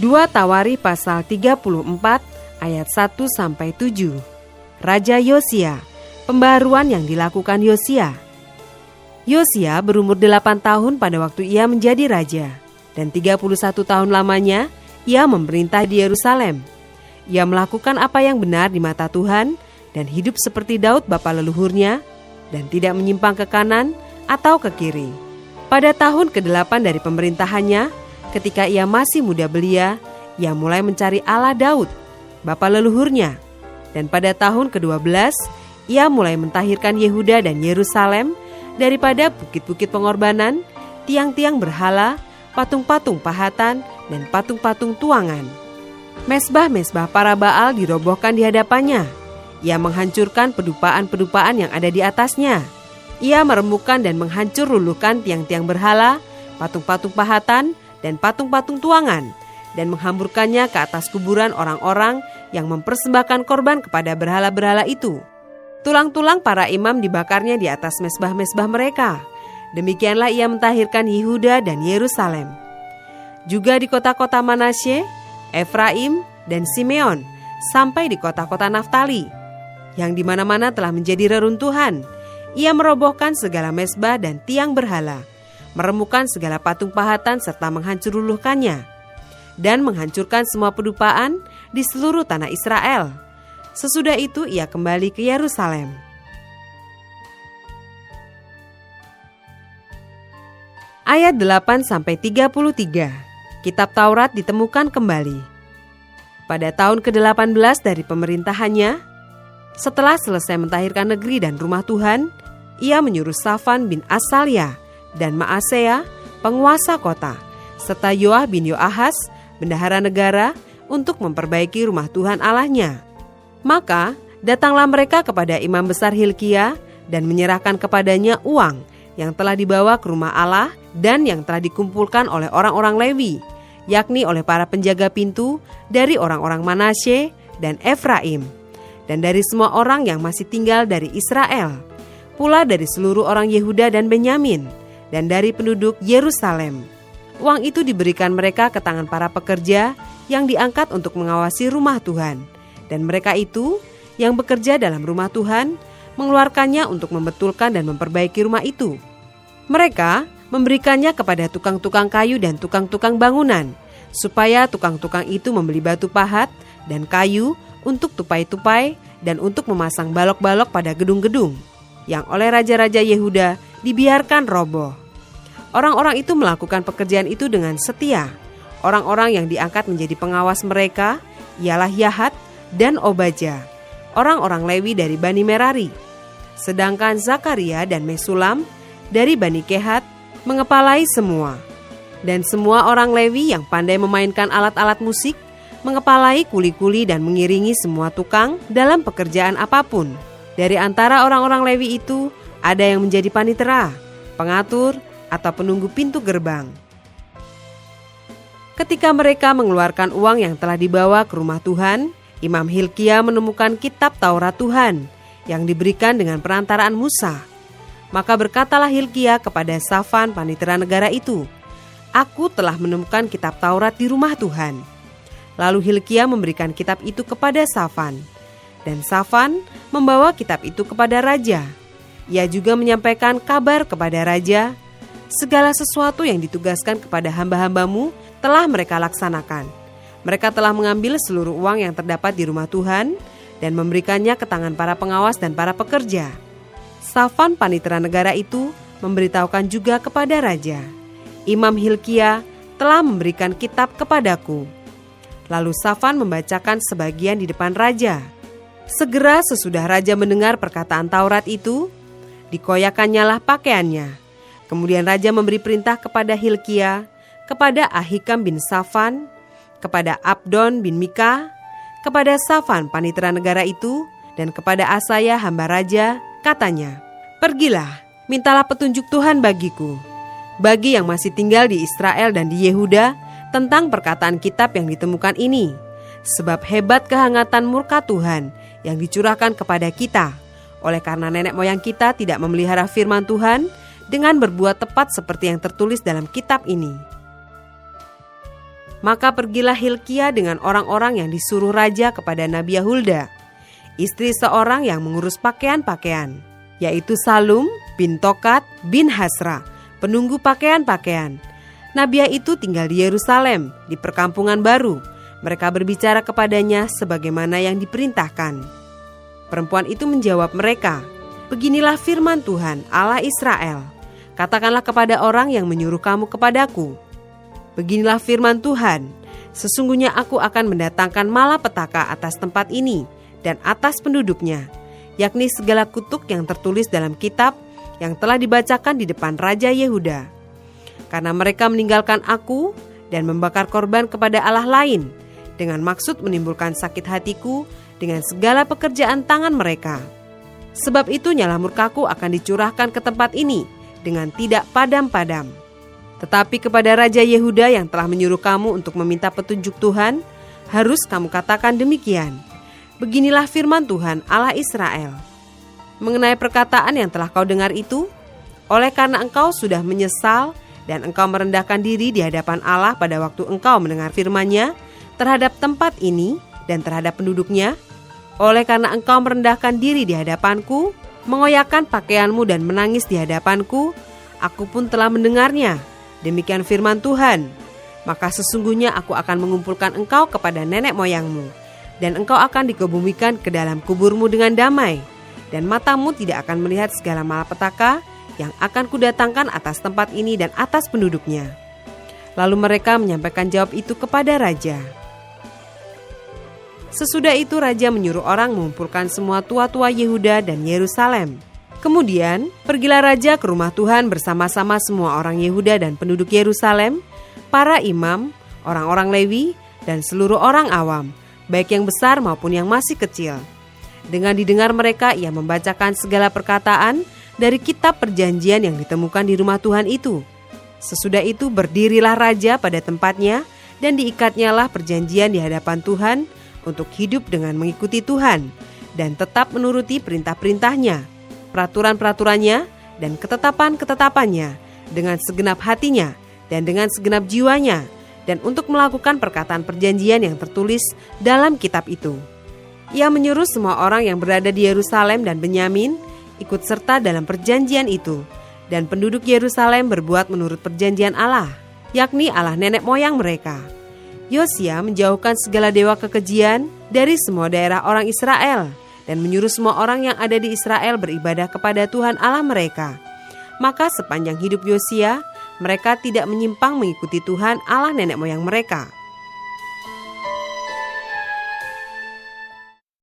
2 Tawari pasal 34 ayat 1-7. Raja Yosia, pembaharuan yang dilakukan Yosia. Yosia berumur 8 tahun pada waktu ia menjadi raja, dan 31 tahun lamanya ia memerintah di Yerusalem. Ia melakukan apa yang benar di mata Tuhan dan hidup seperti Daud bapa leluhurnya, dan tidak menyimpang ke kanan atau ke kiri. Pada tahun ke-8 dari pemerintahannya, ketika ia masih muda belia, ia mulai mencari Allah Daud, bapa leluhurnya. Dan pada tahun ke-12, ia mulai mentahirkan Yehuda dan Yerusalem daripada bukit-bukit pengorbanan, tiang-tiang berhala, patung-patung pahatan, dan patung-patung tuangan. Mesbah-mesbah para Baal dirobohkan di hadapannya. Ia menghancurkan pedupaan-pedupaan yang ada di atasnya. Ia meremukkan dan menghancur luluhkan tiang-tiang berhala, patung-patung pahatan, dan patung-patung tuangan, dan menghamburkannya ke atas kuburan orang-orang yang mempersembahkan korban kepada berhala-berhala itu. Tulang-tulang para imam dibakarnya di atas mesbah-mesbah mereka. Demikianlah ia mentahirkan Yehuda dan Yerusalem. Juga di kota-kota Manasye, Efraim, dan Simeon, sampai di kota-kota Naftali, yang di mana-mana telah menjadi reruntuhan. Ia merobohkan segala mesbah dan tiang berhala, meremukkan segala patung pahatan serta menghancur luluhkannya, dan menghancurkan semua pedupaan di seluruh tanah Israel. Sesudah itu ia kembali ke Yerusalem. Ayat 8-33. Kitab Taurat ditemukan kembali. Pada tahun ke-18 dari pemerintahannya, setelah selesai mentahirkan negeri dan rumah Tuhan, ia menyuruh Safan bin Asalia dan Maaseya, penguasa kota, serta Yoah bin Yoahas, bendahara negara, untuk memperbaiki rumah Tuhan Allahnya. Maka datanglah mereka kepada imam besar Hilkia dan menyerahkan kepadanya uang yang telah dibawa ke rumah Allah dan yang telah dikumpulkan oleh orang-orang Lewi, yakni oleh para penjaga pintu dari orang-orang Manasye dan Efraim, dan dari semua orang yang masih tinggal dari Israel, pula dari seluruh orang Yehuda dan Benyamin, dan dari penduduk Yerusalem. Uang itu diberikan mereka ke tangan para pekerja yang diangkat untuk mengawasi rumah Tuhan, dan mereka itu yang bekerja dalam rumah Tuhan mengeluarkannya untuk membetulkan dan memperbaiki rumah itu. Mereka memberikannya kepada tukang-tukang kayu dan tukang-tukang bangunan, supaya tukang-tukang itu membeli batu pahat dan kayu untuk tupai-tupai dan untuk memasang balok-balok pada gedung-gedung yang oleh raja-raja Yehuda dibiarkan roboh. Orang-orang itu melakukan pekerjaan itu dengan setia. Orang-orang yang diangkat menjadi pengawas mereka ialah Yahat dan Obaja, orang-orang Lewi dari Bani Merari. Sedangkan Zakaria dan Mesulam dari Bani Kehat mengepalai semua. Dan semua orang Lewi yang pandai memainkan alat-alat musik mengepalai kuli-kuli dan mengiringi semua tukang dalam pekerjaan apapun. Dari antara orang-orang Lewi itu ada yang menjadi panitera, pengatur, atau penunggu pintu gerbang. Ketika mereka mengeluarkan uang yang telah dibawa ke rumah Tuhan, Imam Hilkia menemukan kitab Taurat Tuhan yang diberikan dengan perantaraan Musa. Maka berkatalah Hilkia kepada Safan panitera negara itu, "Aku telah menemukan kitab Taurat di rumah Tuhan." Lalu Hilkia memberikan kitab itu kepada Safan, dan Safan membawa kitab itu kepada raja. Ia juga menyampaikan kabar kepada raja, "Segala sesuatu yang ditugaskan kepada hamba-hambamu telah mereka laksanakan. Mereka telah mengambil seluruh uang yang terdapat di rumah Tuhan dan memberikannya ke tangan para pengawas dan para pekerja." Safan panitera negara itu memberitahukan juga kepada raja, "Imam Hilkia telah memberikan kitab kepadaku." Lalu Safan membacakan sebagian di depan raja. Segera sesudah raja mendengar perkataan Taurat itu, dikoyakkannyalah pakaiannya. Kemudian raja memberi perintah kepada Hilkia, kepada Ahikam bin Safan, kepada Abdon bin Mika, kepada Safan panitera negara itu, dan kepada Asaya hamba raja, katanya, "Pergilah, mintalah petunjuk Tuhan bagiku, bagi yang masih tinggal di Israel dan di Yehuda, tentang perkataan kitab yang ditemukan ini, sebab hebat kehangatan murka Tuhan yang dicurahkan kepada kita, oleh karena nenek moyang kita tidak memelihara firman Tuhan dengan berbuat tepat seperti yang tertulis dalam kitab ini." Maka pergilah Hilkia dengan orang-orang yang disuruh raja kepada Nabiah Hulda, istri seorang yang mengurus pakaian-pakaian, yaitu Salum bin Tokat bin Hasra, penunggu pakaian-pakaian. Nabiah itu tinggal di Yerusalem, di perkampungan baru. Mereka berbicara kepadanya sebagaimana yang diperintahkan. Perempuan itu menjawab mereka, "Beginilah firman Tuhan, Allah Israel. Katakanlah kepada orang yang menyuruh kamu kepadaku, beginilah firman Tuhan, sesungguhnya aku akan mendatangkan malapetaka atas tempat ini dan atas penduduknya, yakni segala kutuk yang tertulis dalam kitab yang telah dibacakan di depan Raja Yehuda. Karena mereka meninggalkan aku dan membakar korban kepada Allah lain, dengan maksud menimbulkan sakit hatiku dengan segala pekerjaan tangan mereka. Sebab itu nyala murkaku akan dicurahkan ke tempat ini dengan tidak padam-padam. Tetapi kepada Raja Yehuda yang telah menyuruh kamu untuk meminta petunjuk Tuhan, harus kamu katakan demikian, beginilah firman Tuhan Allah Israel. Mengenai perkataan yang telah kau dengar itu, oleh karena engkau sudah menyesal dan engkau merendahkan diri di hadapan Allah pada waktu engkau mendengar firman-Nya terhadap tempat ini dan terhadap penduduknya, oleh karena engkau merendahkan diri di hadapanku, mengoyakkan pakaianmu dan menangis di hadapanku, aku pun telah mendengarnya. Demikian firman Tuhan. Maka sesungguhnya aku akan mengumpulkan engkau kepada nenek moyangmu, dan engkau akan dikebumikan ke dalam kuburmu dengan damai, dan matamu tidak akan melihat segala malapetaka yang akan kudatangkan atas tempat ini dan atas penduduknya." Lalu mereka menyampaikan jawab itu kepada raja. Sesudah itu raja menyuruh orang mengumpulkan semua tua-tua Yehuda dan Yerusalem. Kemudian pergilah raja ke rumah Tuhan bersama-sama semua orang Yehuda dan penduduk Yerusalem, para imam, orang-orang Lewi, dan seluruh orang awam, baik yang besar maupun yang masih kecil. Dengan didengar mereka, ia membacakan segala perkataan dari kitab perjanjian yang ditemukan di rumah Tuhan itu. Sesudah itu berdirilah raja pada tempatnya dan diikatnyalah perjanjian di hadapan Tuhan untuk hidup dengan mengikuti Tuhan dan tetap menuruti perintah-perintahnya, peraturan-peraturannya, dan ketetapan-ketetapannya dengan segenap hatinya dan dengan segenap jiwanya, dan untuk melakukan perkataan perjanjian yang tertulis dalam kitab itu. Ia menyuruh semua orang yang berada di Yerusalem dan Benyamin ikut serta dalam perjanjian itu, dan penduduk Yerusalem berbuat menurut perjanjian Allah, yakni Allah nenek moyang mereka. Yosia menjauhkan segala dewa kekejian dari semua daerah orang Israel dan menyuruh semua orang yang ada di Israel beribadah kepada Tuhan Allah mereka. Maka sepanjang hidup Yosia, mereka tidak menyimpang mengikuti Tuhan Allah nenek moyang mereka.